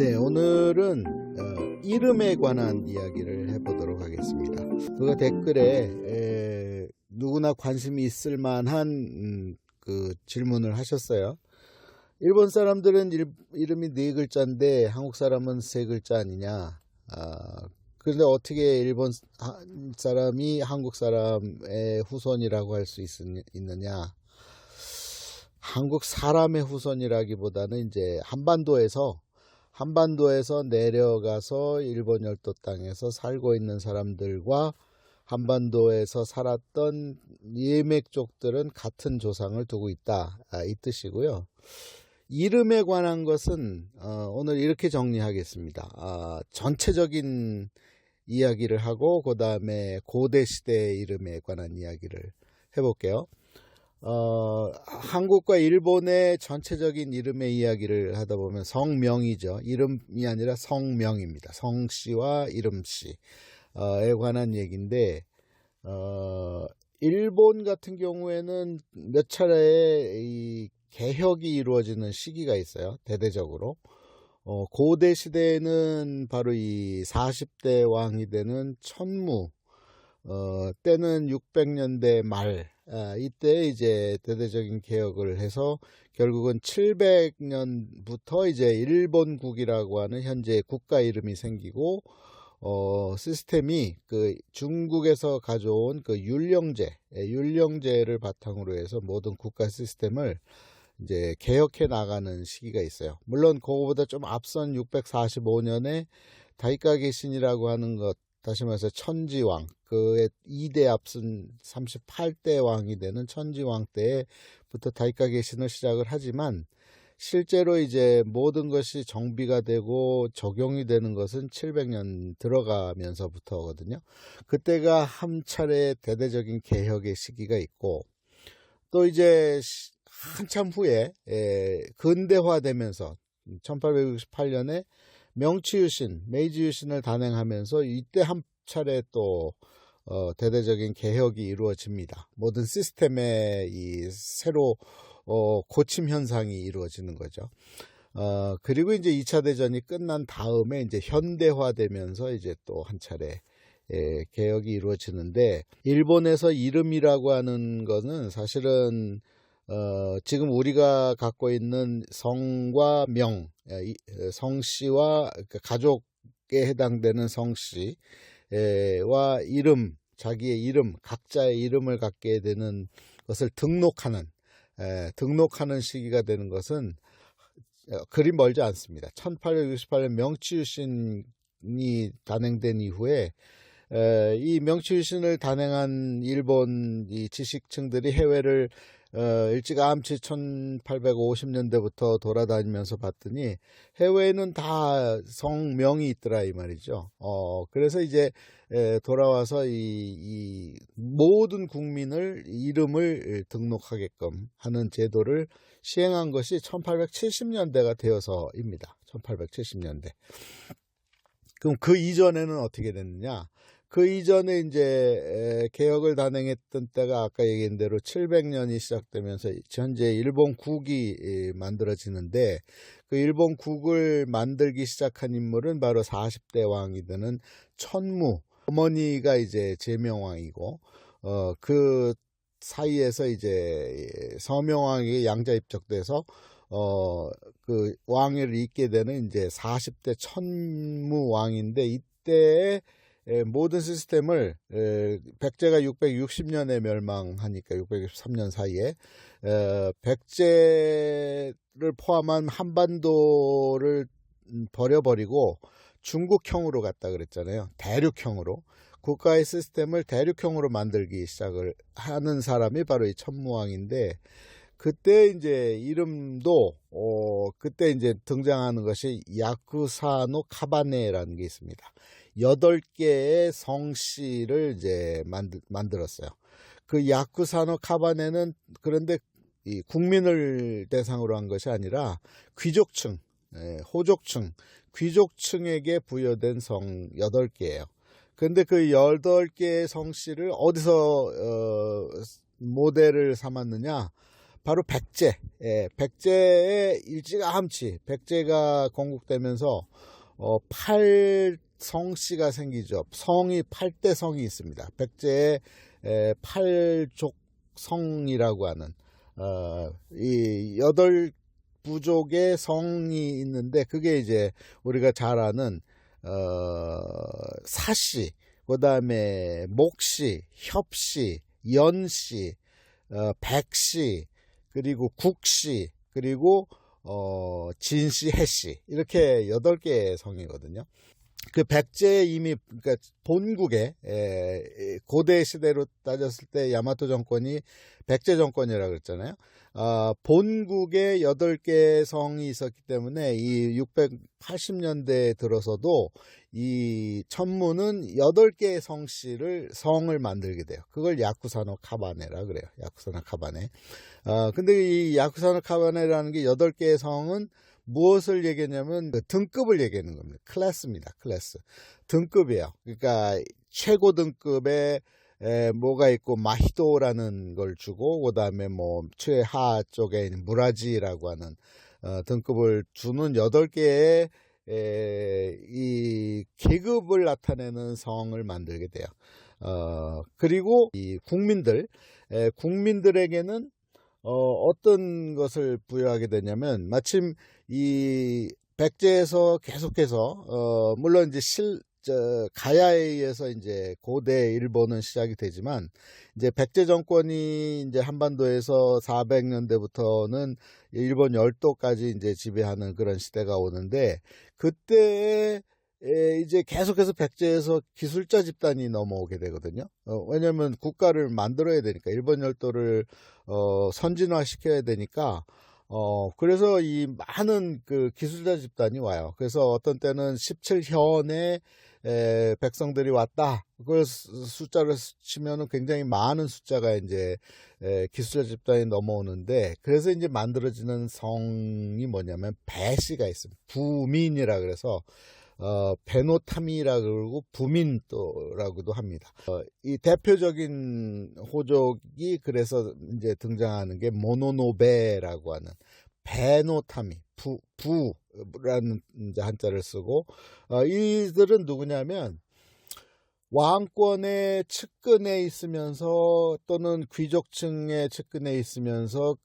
네, 오늘은 이름에 관한 이야기를 해보도록 하겠습니다. 누가 댓글에 누구나 관심이 있을 만한 그 질문을 하셨어요. 일본 사람들은 이름이 네 글자인데 한국 사람은 세 글자 아니냐. 그런데 어떻게 일본 사람이 한국 사람의 후손이라고 할 수 있느냐. 한국 사람의 후손이라기보다는 이제 한반도에서 내려가서 일본 열도 땅에서 살고 있는 사람들과 한반도에서 살았던 예맥족들은 같은 조상을 두고 있다, 이 뜻이고요. 이름에 관한 것은 오늘 이렇게 정리하겠습니다. 전체적인 이야기를 하고 그 다음에 고대 시대의 이름에 관한 이야기를 해볼게요. 한국과 일본의 전체적인 이름의 이야기를 하다 보면 성명이죠. 이름이 아니라 성명입니다. 성씨와 이름씨에 관한 얘기인데, 일본 같은 경우에는 몇 차례의 이 개혁이 이루어지는 시기가 있어요. 대대적으로. 고대 시대에는 바로 이 40대 왕이 되는 천무, 때는 600년대 말, 이때 이제 대대적인 개혁을 해서 결국은 700년부터 이제 일본국이라고 하는 현재 국가 이름이 생기고, 시스템이 그 중국에서 가져온 그 율령제를 바탕으로 해서 모든 국가 시스템을 이제 개혁해 나가는 시기가 있어요. 물론 그거보다 좀 앞선 645년에 다이카게 신이라고 하는 것, 다시 말해서 천지왕, 그의 2대 앞선 38대 왕이 되는 천지왕 때부터 다이카게 신을 시작을 하지만, 실제로 이제 모든 것이 정비가 되고 적용이 되는 것은 700년 들어가면서부터거든요. 그때가 한 차례 대대적인 개혁의 시기가 있고, 또 이제 한참 후에 근대화되면서 1868년에 메이지 유신을 단행하면서 이때 한 차례 또 대대적인 개혁이 이루어집니다. 모든 시스템의 이 새로 고침 현상이 이루어지는 거죠. 그리고 이제 2차 대전이 끝난 다음에 이제 현대화되면서 이제 또 한 차례 개혁이 이루어지는데, 일본에서 이름이라고 하는 것은 사실은 지금 우리가 갖고 있는 성과 명, 성씨와 가족에 해당되는 성씨와 이름, 자기의 이름, 각자의 이름을 갖게 되는 것을 등록하는 시기가 되는 것은 그리 멀지 않습니다. 1868년 명치유신이 단행된 이후에 이 명치유신을 단행한 일본 이 지식층들이 해외를 일찌감치 1850년대부터 돌아다니면서 봤더니 해외에는 다 성명이 있더라 이 말이죠. 그래서 이제 돌아와서 이 모든 국민을 이름을 등록하게끔 하는 제도를 시행한 것이 1870년대가 되어서입니다. 1870년대. 그럼 그 이전에는 어떻게 됐느냐? 그 이전에 이제 개혁을 단행했던 때가 아까 얘기한 대로 700년이 시작되면서 현재 일본국이 만들어지는데, 그 일본국을 만들기 시작한 인물은 바로 40대 왕이 되는 천무, 어머니가 이제 제명왕이고, 그 사이에서 이제 서명왕에게 양자 입적돼서 그 왕위를 잇게 되는 이제 40대 천무왕인데, 이때 모든 시스템을 백제가 660년에 멸망하니까 663년 사이에 백제를 포함한 한반도를 버려버리고 중국형으로 갔다 그랬잖아요. 대륙형으로. 국가의 시스템을 대륙형으로 만들기 시작을 하는 사람이 바로 이 천무왕인데, 그때 이제 이름도 그때 이제 등장하는 것이 야쿠사노 카바네라는 게 있습니다. 8개의 성씨를 이제 만들었어요. 그 야쿠사노 카바네는 그런데 이 국민을 대상으로 한 것이 아니라 귀족층, 호족층, 귀족층에게 부여된 성 8개예요. 근데 그 8개의 성씨를 어디서 모델을 삼았느냐? 바로 백제. 백제의 일찌감치 백제가 건국되면서 8성씨가 생기죠. 성이 8대 성이 있습니다. 백제의 팔족성이라고 하는 이 8부족의 성이 있는데, 그게 이제 우리가 잘 아는 사씨, 그 다음에 목씨, 협씨, 연씨, 백씨, 그리고 국씨, 그리고 진씨, 해씨, 이렇게 8개의 성이거든요. 그 백제 이미, 그러니까 본국에 고대 시대로 따졌을 때 야마토 정권이 백제 정권이라고 그랬잖아요. 본국에 8개 성이 있었기 때문에 이 680년대에 들어서도 이 천무는 8개의 성을 만들게 돼요. 그걸 야쿠사노 카바네라 그래요. 야쿠사노 카바네. 근데 이 야쿠사노 카바네라는 게 8개의 성은 무엇을 얘기하냐면 그 등급을 얘기하는 겁니다. 클래스입니다. 클래스. 등급이에요. 그러니까 최고 등급에 뭐가 있고 마히도라는 걸 주고, 그 다음에 뭐 최하 쪽에 있는 무라지라고 하는 등급을 주는 8개의 이 계급을 나타내는 성을 만들게 돼요. 그리고 이 국민들에게는 어떤 것을 부여하게 되냐면, 마침 이 백제에서 계속해서 물론 이제 가야에 의해서 이제 고대 일본은 시작이 되지만, 이제 백제 정권이 이제 한반도에서 400년대부터는 일본 열도까지 이제 지배하는 그런 시대가 오는데, 그때에 이제 계속해서 백제에서 기술자 집단이 넘어오게 되거든요. 왜냐면 국가를 만들어야 되니까, 일본 열도를 선진화 시켜야 되니까, 그래서 이 많은 그 기술자 집단이 와요. 그래서 어떤 때는 17현의 백성들이 왔다. 그 숫자를 치면은 굉장히 많은 숫자가 이제 기술자 집단이 넘어오는데, 그래서 이제 만들어지는 성이 뭐냐면 배씨가 있습니다. 부민이라 그래서 베노타미라 그러고 부민도라고도 합니다. 이 대표적인 호족이 그래서 이제 등장하는 게 모노노베라고 하는 베노타미, 부라는 이제 한자를 쓰고, 이들은 누구냐면 왕권의 측근에 있으면서 또는 귀족층의 측근에 있으면서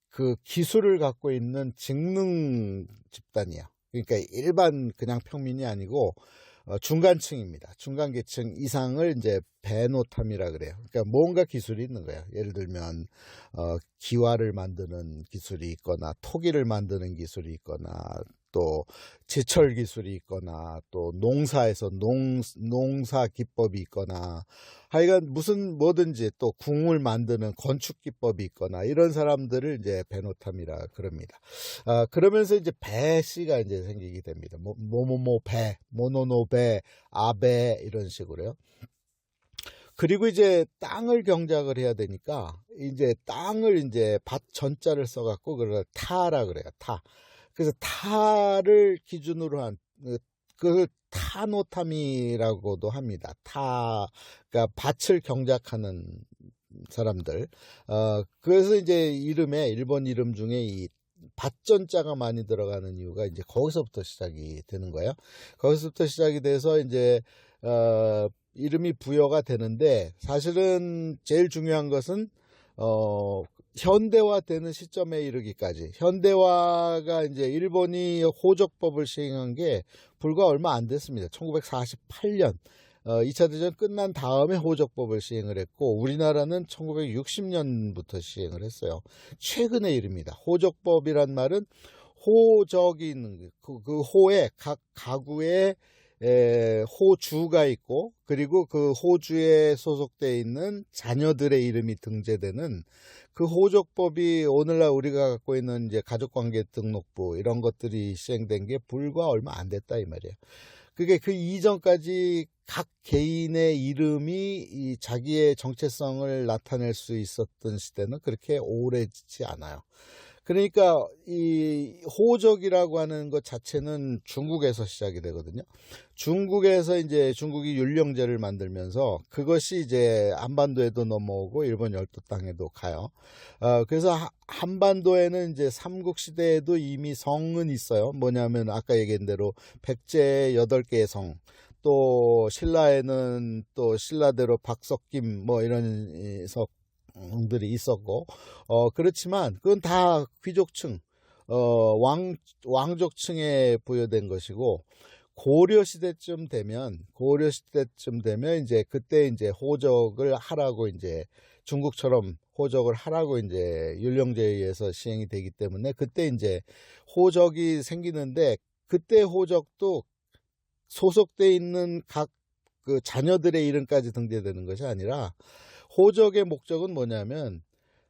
그 기술을 갖고 있는 직능 집단이야. 그러니까 일반 그냥 평민이 아니고 중간층입니다. 중간계층 이상을 이제 베노탐이라 그래요. 그러니까 뭔가 기술이 있는 거예요. 예를 들면 기와를 만드는 기술이 있거나 토기를 만드는 기술이 있거나 또 제철 기술이 있거나 또 농사에서 농사 기법이 있거나, 하여간 뭐든지 또 궁을 만드는 건축 기법이 있거나, 이런 사람들을 이제 베노탐이라 그럽니다. 그러면서 이제 배씨가 이제 생기게 됩니다. 배, 모노노배, 아베, 이런 식으로요. 그리고 이제 땅을 경작을 해야 되니까 이제 땅을 이제 밭 전자를 써갖고 그걸 타라 그래요. 타. 그래서 타를 기준으로 한 그 타노타미라고도 합니다. 그러니까 밭을 경작하는 사람들. 그래서 이제 일본 이름 중에 이 밭전자가 많이 들어가는 이유가 이제 거기서부터 시작이 되는 거예요. 거기서부터 시작이 돼서 이제 이름이 부여가 되는데, 사실은 제일 중요한 것은 현대화되는 시점에 이르기까지, 현대화가 이제 일본이 호적법을 시행한 게 불과 얼마 안 됐습니다. 1948년 2차 대전 끝난 다음에 호적법을 시행을 했고, 우리나라는 1960년부터 시행을 했어요. 최근의 일입니다. 호적법이란 말은 호적이 있는 그 호에 각 가구에 호주가 있고, 그리고 그 호주에 소속되어 있는 자녀들의 이름이 등재되는 그 호적법이 오늘날 우리가 갖고 있는 이제 가족관계 등록부 이런 것들이 시행된 게 불과 얼마 안 됐다 이 말이에요. 그게 그 이전까지 각 개인의 이름이 이 자기의 정체성을 나타낼 수 있었던 시대는 그렇게 오래지 않아요. 그러니까 이 호적이라고 하는 것 자체는 중국에서 시작이 되거든요. 중국에서 이제 중국이 율령제를 만들면서 그것이 이제 한반도에도 넘어오고 일본 열도 땅에도 가요. 그래서 한반도에는 이제 삼국시대에도 이미 성은 있어요. 뭐냐면 아까 얘기한 대로 백제 8개의 성, 또 신라에는 또 신라대로 박석김 뭐 이런 성들이 있었고, 그렇지만 그건 다 귀족층, 왕족층에 부여된 것이고, 고려 시대쯤 되면 이제 그때 이제 호적을 하라고, 이제 중국처럼 호적을 하라고 이제 율령제에 의해서 시행이 되기 때문에 그때 이제 호적이 생기는데, 그때 호적도 소속돼 있는 각 그 자녀들의 이름까지 등재되는 것이 아니라, 호적의 목적은 뭐냐면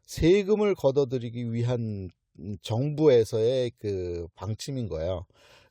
세금을 걷어들이기 위한 정부에서의 그 방침인 거예요.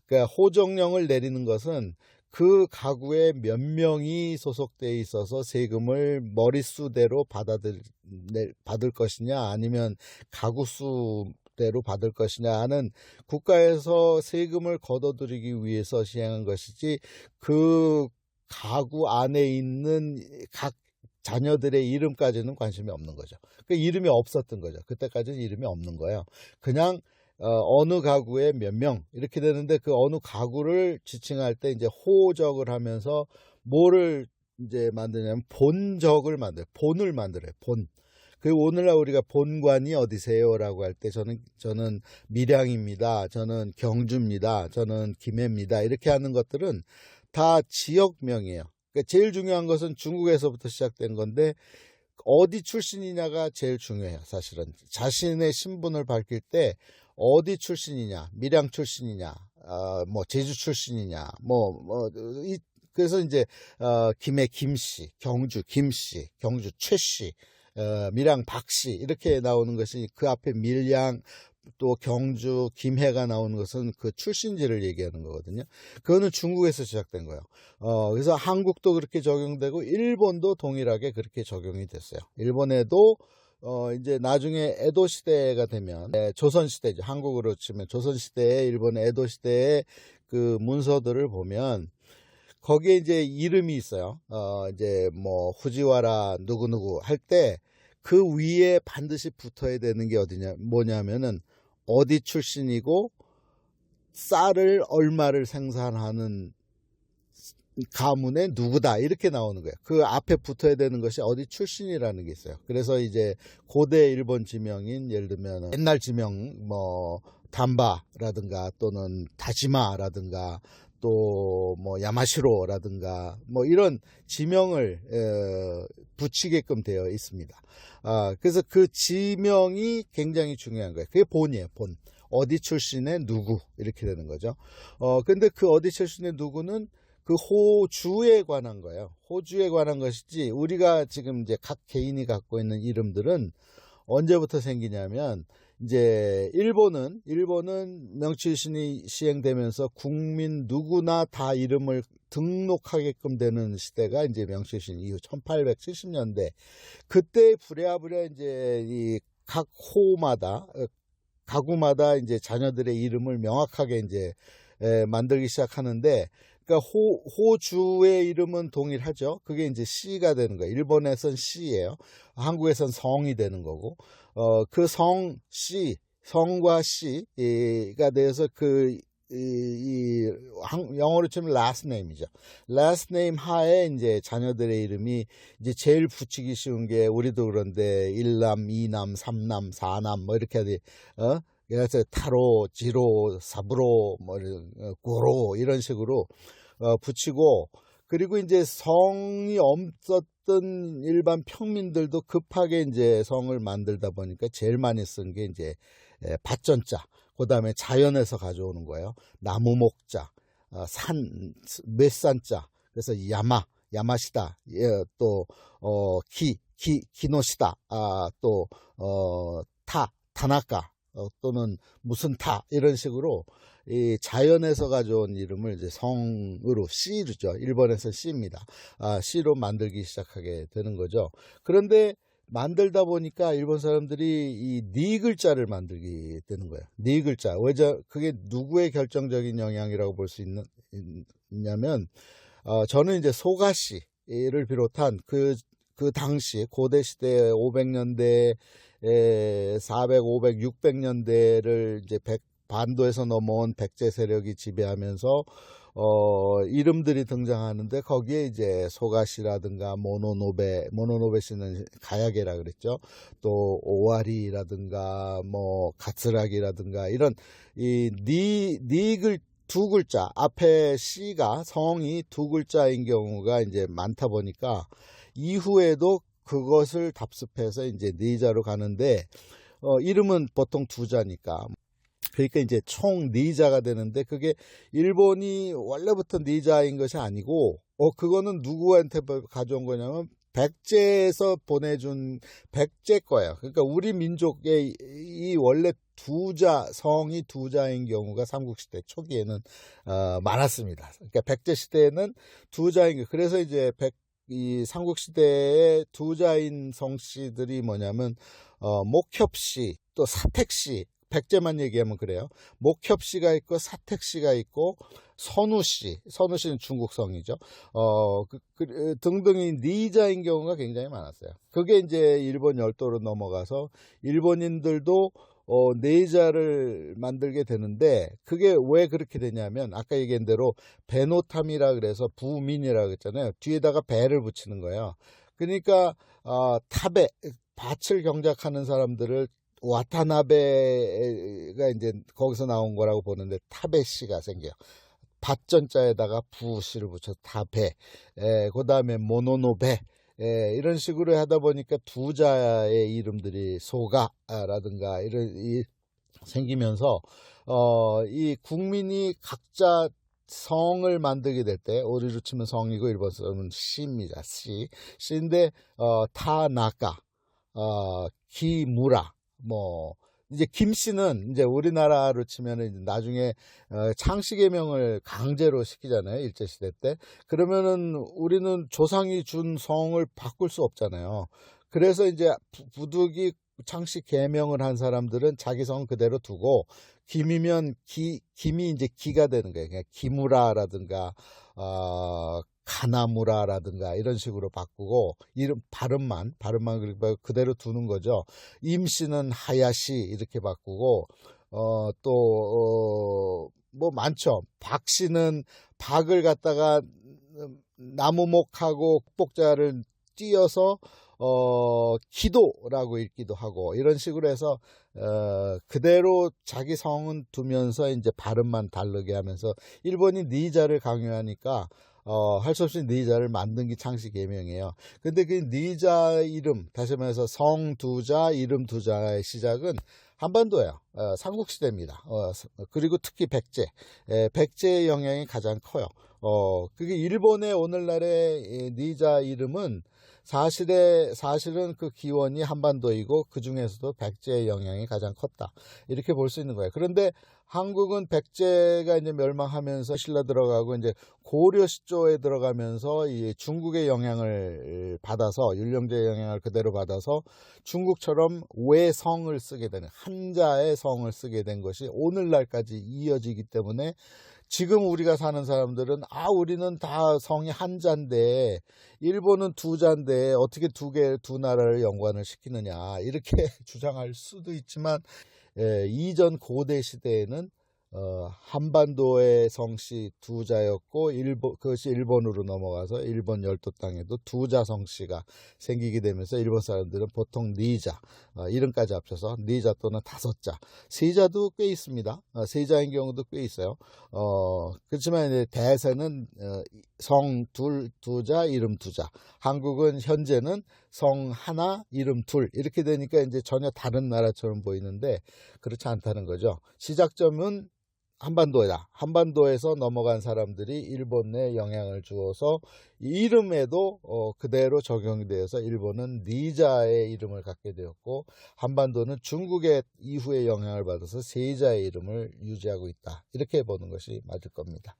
그러니까 호적령을 내리는 것은 그 가구에 몇 명이 소속돼 있어서 세금을 머릿수대로 받을 것이냐, 아니면 가구 수대로 받을 것이냐 하는, 국가에서 세금을 걷어들이기 위해서 시행한 것이지, 그 가구 안에 있는 각 자녀들의 이름까지는 관심이 없는 거죠. 그 이름이 없었던 거죠. 그때까지는 이름이 없는 거예요. 그냥 어느 가구에 몇 명 이렇게 되는데, 그 어느 가구를 지칭할 때 이제 호적을 하면서 뭐를 이제 만드냐면 본적을 만들어요. 본을 만들어요. 본. 그 오늘날 우리가 본관이 어디세요라고 할 때 저는 밀양입니다. 저는 경주입니다. 저는 김해입니다. 이렇게 하는 것들은 다 지역명이에요. 그러니까 제일 중요한 것은 중국에서부터 시작된 건데, 어디 출신이냐가 제일 중요해요. 사실은 자신의 신분을 밝힐 때 어디 출신이냐, 밀양 출신이냐, 뭐 제주 출신이냐, 그래서 이제 김해 김씨, 경주 김씨, 경주 최씨, 밀양 박씨 이렇게 나오는 것이, 그 앞에 밀양 또 경주 김해가 나오는 것은 그 출신지를 얘기하는 거거든요. 그거는 중국에서 시작된 거예요. 그래서 한국도 그렇게 적용되고 일본도 동일하게 그렇게 적용이 됐어요. 일본에도 이제 나중에 에도 시대가 되면, 조선 시대죠. 한국으로 치면 조선 시대에, 일본의 에도 시대의 그 문서들을 보면 거기에 이제 이름이 있어요. 이제 뭐 후지와라 누구누구 할 때 그 위에 반드시 붙어야 되는 게 뭐냐면은 어디 출신이고 쌀을 얼마를 생산하는 가문의 누구다, 이렇게 나오는 거예요. 그 앞에 붙어야 되는 것이 어디 출신이라는 게 있어요. 그래서 이제 고대 일본 지명인, 예를 들면 옛날 지명 뭐 담바라든가 또는 다지마라든가 또 뭐 야마시로라든가 뭐 이런 지명을 붙이게끔 되어 있습니다. 그래서 그 지명이 굉장히 중요한 거예요. 그게 본이에요. 본. 어디 출신의 누구, 이렇게 되는 거죠. 근데 그 어디 출신의 누구는 그 호주에 관한 거예요. 호주에 관한 것이지, 우리가 지금 이제 각 개인이 갖고 있는 이름들은 언제부터 생기냐면, 이제 일본은 명치신이 시행되면서 국민 누구나 다 이름을 등록하게끔 되는 시대가 이제 명치신 이후 1870년대. 그때 부랴부랴 이제 이 각 호마다, 가구마다 이제 자녀들의 이름을 명확하게 이제 만들기 시작하는데, 그러니까 호주의 이름은 동일하죠. 그게 이제 씨가 되는 거예요. 일본에선 씨예요. 한국에선 성이 되는 거고, 그 성과 씨가 돼서 영어로 치면 last name이죠. last name 하에 이제 자녀들의 이름이 이제 제일 붙이기 쉬운 게, 우리도 그런데 1남, 2남, 3남, 4남 뭐 이렇게 하지, 그래서 타로, 지로, 사부로, 뭐 고로 이런 식으로 붙이고, 그리고 이제 성이 없었던 일반 평민들도 급하게 이제 성을 만들다 보니까 제일 많이 쓴 게 이제 밭전자, 그 다음에 자연에서 가져오는 거예요. 나무 목자, 맷산자, 그래서 야마시다, 또 기노시다, 또 타나카, 또는 무슨 이런 식으로 이 자연에서 가져온 이름을 이제 성으로, 씨르죠. 일본에서 씨입니다. 씨로 만들기 시작하게 되는 거죠. 그런데 만들다 보니까 일본 사람들이 이 니 글자를 만들게 되는 거예요. 니 글자. 왜 그게 누구의 결정적인 영향이라고 볼 수 있냐면, 저는 이제 소가시를 비롯한 그 당시 고대 시대 500년대, 400, 500, 600년대를 이제 반도에서 넘어온 백제 세력이 지배하면서 이름들이 등장하는데, 거기에 이제 소가시라든가 모노노베시는 가야게라 그랬죠. 또 오와리라든가 뭐 가츠라기라든가 이런 두 글자 앞에 시가 성이 두 글자인 경우가 이제 많다 보니까 이후에도 그것을 답습해서 이제 니자로 가는데, 이름은 보통 두 자니까. 그러니까 이제 총 니자가 되는데, 그게 일본이 원래부터 니자인 것이 아니고, 그거는 누구한테 가져온 거냐면 백제에서 보내준 백제 거예요. 그러니까 우리 민족의 이 원래 성이 두 자인 경우가 삼국시대 초기에는 많았습니다. 그러니까 백제 시대에는 두 자인 거. 그래서 이제 이 삼국시대의 두 자인 성씨들이 뭐냐면 목협씨, 또 사택씨, 백제만 얘기하면 그래요. 목협씨가 있고 사택씨가 있고 선우씨는 중국성이죠. 등등이 니자인 경우가 굉장히 많았어요. 그게 이제 일본 열도로 넘어가서 일본인들도 네자를 만들게 되는데, 그게 왜 그렇게 되냐면 아까 얘기한 대로 베노탐이라 그래서 부민이라 그랬잖아요. 뒤에다가 배를 붙이는 거예요. 그러니까 타베, 밭을 경작하는 사람들을 와타나베가 이제 거기서 나온 거라고 보는데, 타베시가 생겨요. 밭전자에다가 부시를 붙여서 타베, 그 다음에 모노노베, 이런 식으로 하다 보니까 두 자의 이름들이 소가라든가 생기면서 이 국민이 각자 성을 만들게 될 때, 우리로 치면 성이고 일본 사람은 시입니다. 시인데 타나카, 기무라, 뭐 이제 김씨는 이제 우리나라로 치면은 나중에 창씨개명을 강제로 시키잖아요, 일제시대 때. 그러면은 우리는 조상이 준 성을 바꿀 수 없잖아요. 그래서 이제 부득이 창씨 개명을 한 사람들은 자기 성 그대로 두고, 김이면 김이 이제 기가 되는 거예요. 그냥 기무라라든가 가나무라라든가 이런 식으로 바꾸고, 이름 발음만 그대로 두는 거죠. 임씨는 하야시 이렇게 바꾸고, 뭐 많죠. 박씨는 박을 갖다가 나무목하고 국복자를 띄어서 기도라고 읽기도 하고, 이런 식으로 해서 그대로 자기 성은 두면서 이제 발음만 다르게 하면서, 일본이 니자를 강요하니까 할 수 없이 니자를 만든 게 창씨개명이에요. 근데 그 니자 이름, 다시 말해서 성 두자, 이름 두자의 시작은 한반도예요. 삼국시대입니다. 그리고 특히 백제의 영향이 가장 커요. 그게 일본의 오늘날의 니자 이름은 사실은 그 기원이 한반도이고, 그 중에서도 백제의 영향이 가장 컸다, 이렇게 볼 수 있는 거예요. 그런데 한국은 백제가 이제 멸망하면서 신라 들어가고 이제 고려 시조에 들어가면서 이 중국의 영향을 받아서, 율령제의 영향을 그대로 받아서 중국처럼 외성을 쓰게 되는, 한자의 성을 쓰게 된 것이 오늘날까지 이어지기 때문에, 지금 우리가 사는 사람들은 우리는 다 성이 한자인데 일본은 두 자인데 어떻게 두 나라를 연관을 시키느냐, 이렇게 주장할 수도 있지만, 이전 고대 시대에는 한반도의 성씨 두 자였고, 그것이 일본으로 넘어가서 일본 열도 땅에도 두 자 성씨가 생기게 되면서 일본 사람들은 보통 니자, 이름까지 합쳐서 니자 또는 다섯 자, 세 자도 꽤 있습니다. 세 자인 경우도 꽤 있어요. 그렇지만 이제 대세는 성 두 자, 이름 두 자. 한국은 현재는 성 하나, 이름 둘, 이렇게 되니까 이제 전혀 다른 나라처럼 보이는데 그렇지 않다는 거죠. 시작점은 한반도다. 한반도에서 넘어간 사람들이 일본에 영향을 주어서 이름에도 그대로 적용이 되어서 일본은 니자의 이름을 갖게 되었고, 한반도는 중국의 이후에 영향을 받아서 세자의 이름을 유지하고 있다, 이렇게 보는 것이 맞을 겁니다.